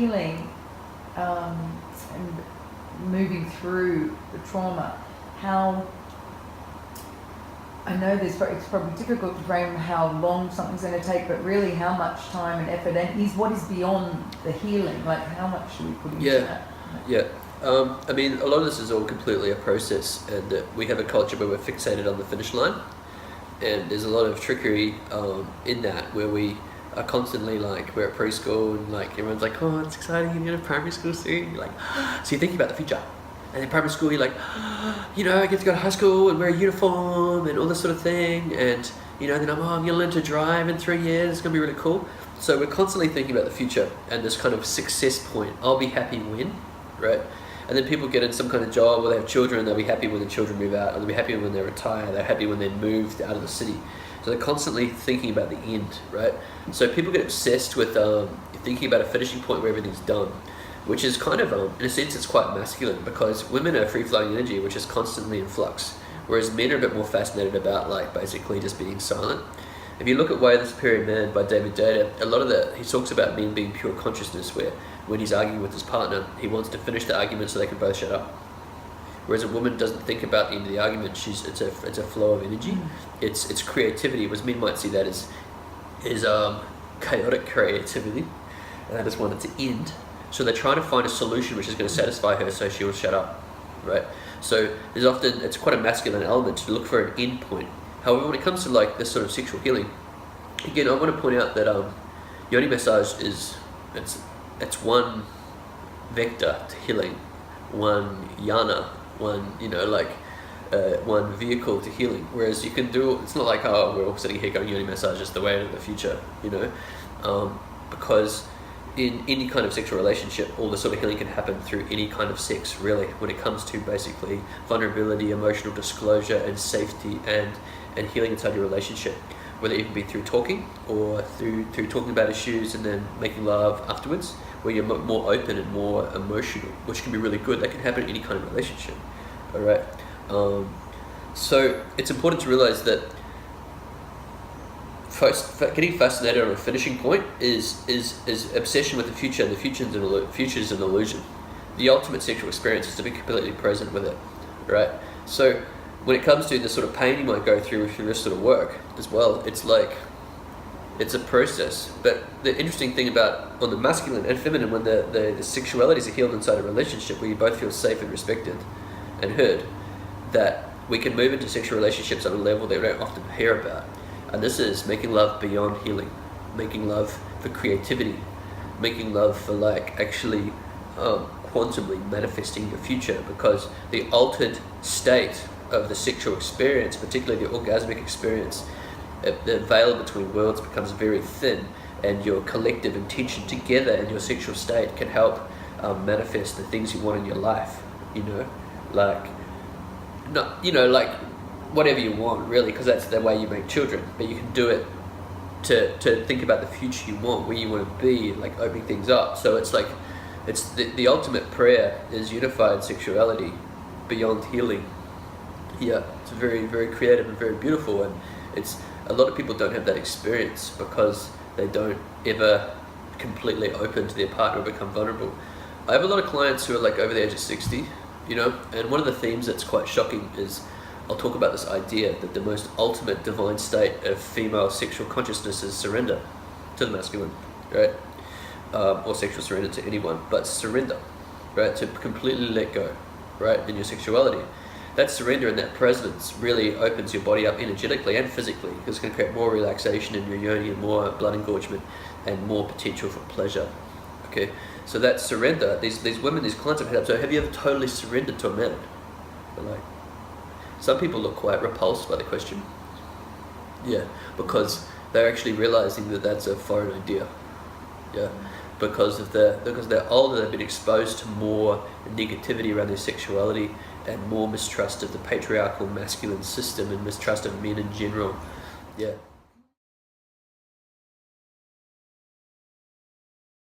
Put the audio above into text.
healing and moving through the trauma, how I know it's probably difficult to frame how long something's going to take, but really how much time and effort, and what is beyond the healing, like how much should we put into that? Yeah. I mean, a lot of this is all completely a process, and we have a culture where we're fixated on the finish line, and there's a lot of trickery in that, where we are constantly like, we're at preschool and like everyone's like, oh, it's exciting, you're going to primary school soon, you're like, so you're thinking about the future. And in primary school, you're like, you know, I get to go to high school and wear a uniform and all this sort of thing. And, you know, then I'm going to learn to drive in 3 years. It's going to be really cool. So we're constantly thinking about the future and this kind of success point. I'll be happy when, right? And then people get in some kind of job where they have children. They'll be happy when the children move out. Or they'll be happy when they retire. They're happy when they're moved out of the city. So they're constantly thinking about the end, right? So people get obsessed with thinking about a finishing point where everything's done, which is kind of, in a sense, it's quite masculine, because women are free-flowing energy, which is constantly in flux, whereas men are a bit more fascinated about, like, basically just being silent. If you look at Way of the Superior Man by David Deida, a lot of that, he talks about men being pure consciousness, where when he's arguing with his partner, he wants to finish the argument so they can both shut up. Whereas a woman doesn't think about the end of the argument, it's a flow of energy, it's creativity, whereas men might see that as chaotic creativity, and they just want it to end. So they're trying to find a solution which is going to satisfy her so she'll shut up, right? So there's often, it's quite a masculine element to look for an end point. However, when it comes to like this sort of sexual healing, again, I want to point out that yoni massage is, it's one vector to healing, one yana, one, you know, like one vehicle to healing. Whereas you can do, it's not like, oh, we're all sitting here going yoni massage is the way to the future, you know, because in any kind of sexual relationship, all this sort of healing can happen through any kind of sex, really, when it comes to basically vulnerability, emotional disclosure, and safety, and healing inside your relationship, whether it can be through talking or through talking about issues and then making love afterwards, where you're more open and more emotional, which can be really good. That can happen in any kind of relationship, all right? So it's important to realize that getting fascinated on a finishing point is obsession with the future, and the future is an illusion. The ultimate sexual experience is to be completely present with it, right? So when it comes to the sort of pain you might go through with this sort of work as well, it's like, it's a process. But the interesting thing about on the masculine and feminine, when the sexualities are healed inside a relationship where you both feel safe and respected and heard, that we can move into sexual relationships on a level that we don't often hear about. And this is making love beyond healing, making love for creativity, making love for like actually quantumly manifesting your future, because the altered state of the sexual experience, particularly the orgasmic experience, the veil between worlds becomes very thin, and your collective intention together in your sexual state can help manifest the things you want in your life, you know, like, not, you know, like, whatever you want, really, because that's the way you make children. But you can do it to think about the future you want, where you want to be, like opening things up. So it's like, it's the ultimate prayer is unified sexuality beyond healing. Yeah, it's very, very creative and very beautiful, and it's, a lot of people don't have that experience because they don't ever completely open to their partner or become vulnerable. I have a lot of clients who are like over the age of 60, you know, and one of the themes that's quite shocking is, I'll talk about this idea that the most ultimate divine state of female sexual consciousness is surrender to the masculine, right? Or sexual surrender to anyone, but surrender, right? To completely let go, right? In your sexuality. That surrender and that presence really opens your body up energetically and physically, because it's going to create more relaxation in your yoni and more blood engorgement and more potential for pleasure, okay? So that surrender, these women, these clients I've had, so have you ever totally surrendered to a man? They're like, some people look quite repulsed by the question. Yeah, because they're actually realizing that that's a foreign idea. Yeah, because they're older, they've been exposed to more negativity around their sexuality and more mistrust of the patriarchal masculine system and mistrust of men in general. Yeah.